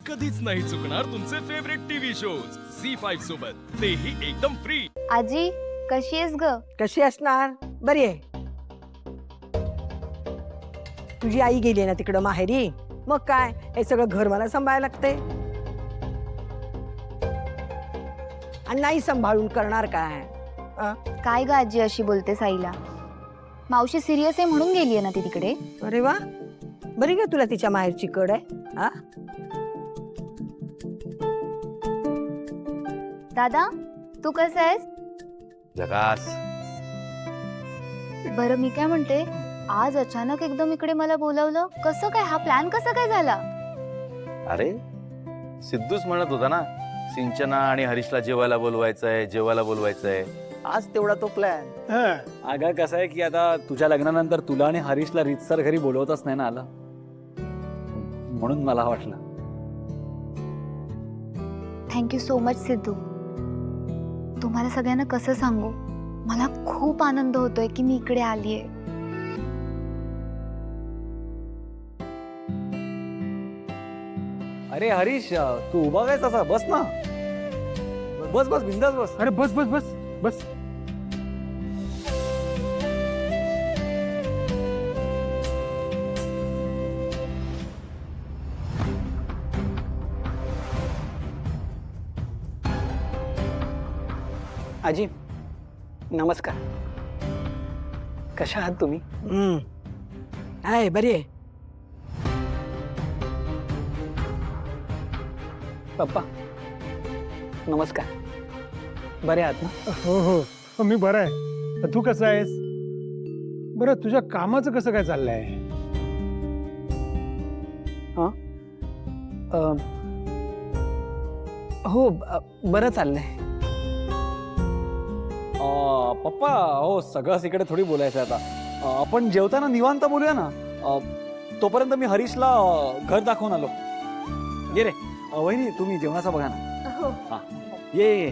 कधीच नाही चुकणार तुमचे फेवरेट टीव्ही शोज झी5 सोबत, तेही एकदम फ्री। आजी कशी आहेस ग? कशी असणार? बरी आहे। तुझी आई गेली ना तिकडं माहेरी, मग काय हे सगळं घर मला सांभाळायला लागते आणि नाही सांभाळून करणार काय? काय ग आजी अशी बोलते साईला? मावशी सिरियस आहे म्हणून गेलीये ना ती तिकडे? अरे वा, बरी का तुला तिच्या माहेरची कड आहे? हा दादा तू कसं आहेस? जगास बरं मी काय म्हणते, आज अचानक एकदम इकडे मला बोलावलं, कसं काय? हा प्लॅन कसा काय झाला? अरे सिद्धूच म्हणत होता ना, सिंचना आणि हरीशला जेवायला बोलवायचंय। आज तेवढा तो प्लॅन। अगं कसं आहे की आता तुझ्या लग्नानंतर तुला आणि हरीशला रीतसर घरी बोलवतच नाही ना आलं, म्हणून मला वाटलं। Thank you so much Sidhu. तुम्हाला सगळ्यांना कसं सांगू, मला खूप आनंद होतोय की मी इकडे आलीये। अरे हरीश, तू उभा काय तसा? बस ना, बस बस बिंदास बस। अरे बस बस बस बस। आजी नमस्कार, कशा आहात तुम्ही? आहे बरी आहे। पप्पा नमस्कार, बरे आहात ना? हो हो मी बरा आहे। तू कसा आहेस? बरं तुझ्या कामाचं कसं काय चाललंय? हो बरं चाललंय। पप्पा हो, सगळंच इकडे थोडी बोलायचं आता। आपण जेवताना निवांत बोलूया ना। तोपर्यंत मी हरीशला घर दाखवून आलो। ये रे वहिनी, तुम्ही जेवणाचा बघा ना। हा, ये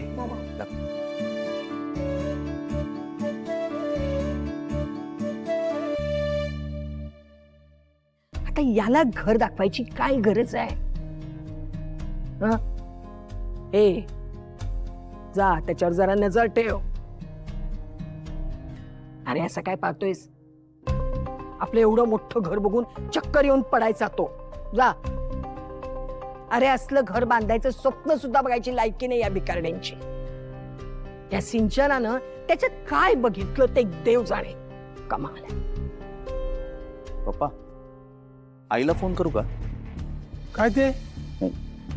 आता याला घर दाखवायची काय गरज आहे? ए जा त्याच्यावर जरा नजर ठेव। अरे असं काय पाहतोयस? आपलं एवढं मोठं घर बघून चक्कर येऊन पडायचा तो। जा। अरे असलं घर बांधायचं स्वप्न सुद्धा बघायची लायकी नाही या भिकारड्यांची। या सिंचनानं त्याच्यात काय बघितलं ते देव जाणे। कमाल आहे। पप्पा आईला फोन करू का? काय ते?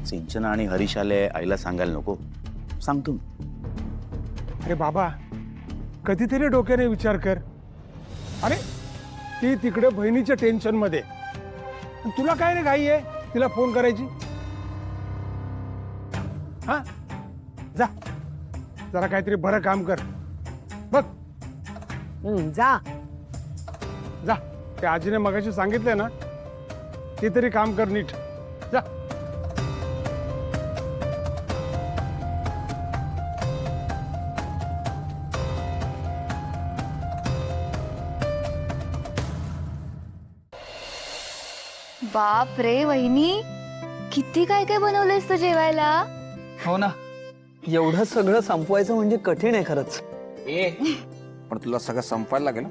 सिंचना आणि हरीश आले, आईला सांगायला नको? सांगतो मी। अरे बाबा कधीतरी डोक्याने विचार कर। अरे ती तिकडे बहिणीच्या टेन्शन मध्ये, तुला काय रे घाई आहे तिला फोन करायची? हा जा, जरा काहीतरी बरं काम कर बघ। जा जा, त्या आजीने मगाशी सांगितलंय ना, ते तरी काम कर नीट। जा। बाप रे वहिनी, किती काय काय बनवलंयस तू जेवायला? हो ना, एवढं सगळं संपवायचं म्हणजे कठीण आहे खरंच। पण तुला सगळं संपायला लागेल।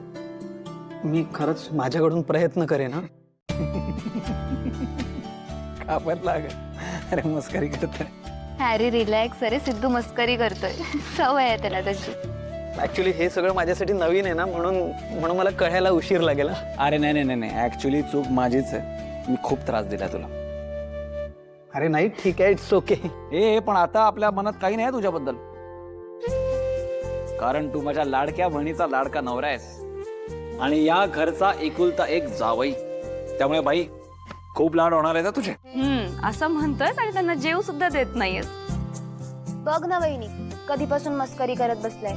मी खरंच माझ्याकडून प्रयत्न करेन हा। कापत लाग। अरे मस्करी करतोय। हॅरी रिलॅक्स, अरे सिद्धू मस्करी करतोय, सवय आहे त्याला त्याची। ऍक्च्युली हे सगळं माझ्यासाठी नवीन आहे ना, म्हणून मला कळायला उशीर लागेल। अरे नाही नाही नाही, ऍक्च्युली चूक माझीच आहे। मी खूप त्रास दिला तुला। अरे नाही ठीक आहे, इट्स ओके। ए पण आता आपल्या मनात काही नाही तुझ्याबद्दल, कारण तू माझ्या लाडक्या बहिणीचा लाडका नवरा आहेस आणि या घरचा एकुलता एक जावई। त्यामुळे बाई खूप लाड होणार आहे तुझे। असं म्हणतोयस आणि त्यांना जेव सुद्धा देत नाहीयेस। बघ ना वहिनी, कधीपासून मस्करी करत बसलाय।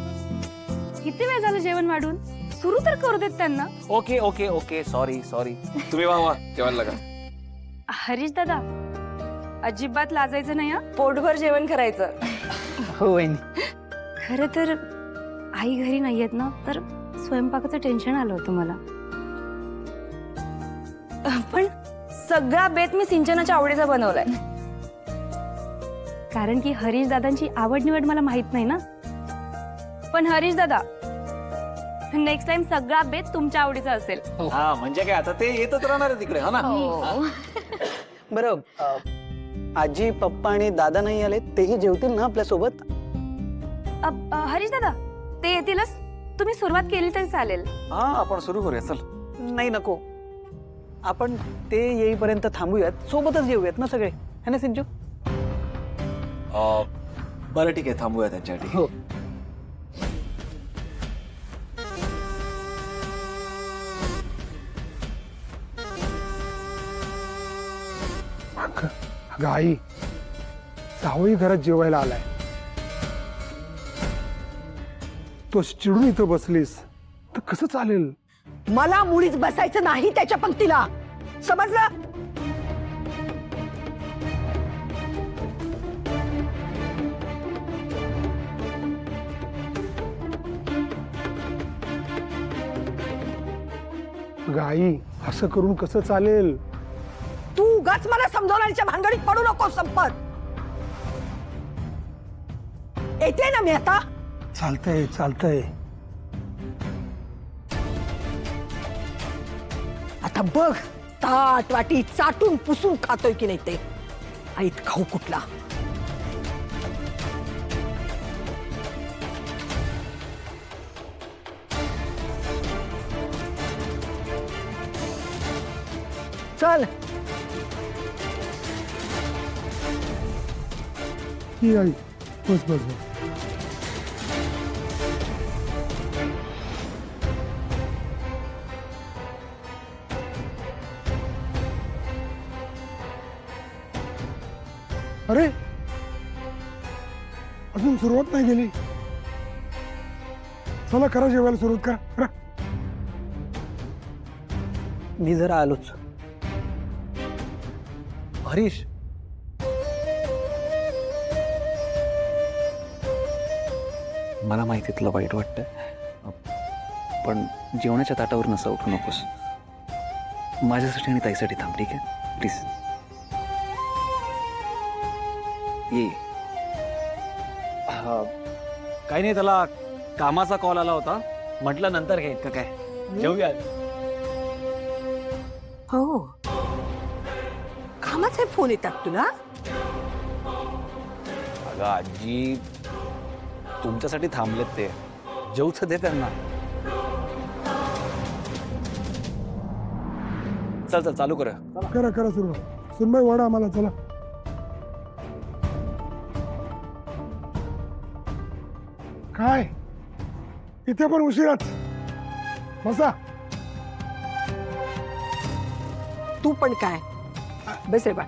किती वेळ झालं जेवण वाढून? सुरू तर करू देत त्यांना। Okay okay okay, sorry sorry. तुम्ही वा जेवायला लागा। हरीश दादा अजिबात लाजायचं नाही हा, पोटभर जेवण करायचं। हो वहिनी। खरं तर आई घरी नाहीयेत ना, तर स्वयंपाकाचं टेन्शन आलं होतं मला। पण सगळा बेत मी सिंचनाच्या आवडीचा बनवलाय। कारण की हरीश दादांची आवड निवड मला माहित नाही ना. पण हरीश दादा, नेक्स्ट टाइम सगळा बेत तुमच्या आवडीचा असेल. हा म्हणजे काय, आता ते येतच राहणार आहे तिकडे, हा ना. बरं आजी पप्पा आणि दादा नाही आले, तेही जेवतील ना आपल्यासोबत? हरीश दादा, ते येतीलच. तुम्ही सुरुवात केली तरी चालेल. हा आपण सुरू करूया, चल. नाही नको, आपण ते येईपर्यंत थांबूयात, सोबतच जेवूयात ना सगळे, है ना सिंचू? बरं ठीक आहे, थांबूया त्यांच्यासाठी. हो. अगं आई, जावई घरात जेवायला आलाय, तो चिडून इथं बसलीस तर कसं चालेल? मला मुळीच बसायचं नाही त्याच्या पंक्तीला, समजलं? अगं आई, असं करून कसं चालेल? तू उगाच मला समजवण्याच्या भानगडीत पडू नको संपत. येते ना मी आता. चालतंय चालतंय. आता बघ, ताट वाटी चाटून पुसून खातोय की नाही ते. आईत खाऊ कुठला. चल. ही आई, बस बस बस. अरे, अजून सुरुवात नाही केली. चला करा जेवायला सुरुवात करा. करा. मी जरा आलोच. हरीश, मला माहिती तुला वाईट वाटतं, पण जेवणाच्या ताटावर नसा उठू नकोस. माझ्यासाठी आणि ताईसाठी थांब, ठीक आहे? प्लीज ये. काही नाही, त्याला कामाचा कॉल आला होता, म्हटलं नंतर घे. का काय, जेवूया. हो, कामाचे फोन येतात तुला? अगं आजी, तुमच्यासाठी थांबलेत ते, जेवूच दे त्यांना. चल चल, चालू करूया. करा करा सुरुवात. सुनबाई वाडा आम्हाला, चला. काय इथे पण उशिराच. बसा. तू पण काय, बस रे बा.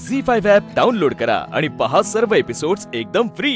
झी5 ॲप डाउनलोड करा आणि पहा सर्व एपिसोड्स एकदम फ्री.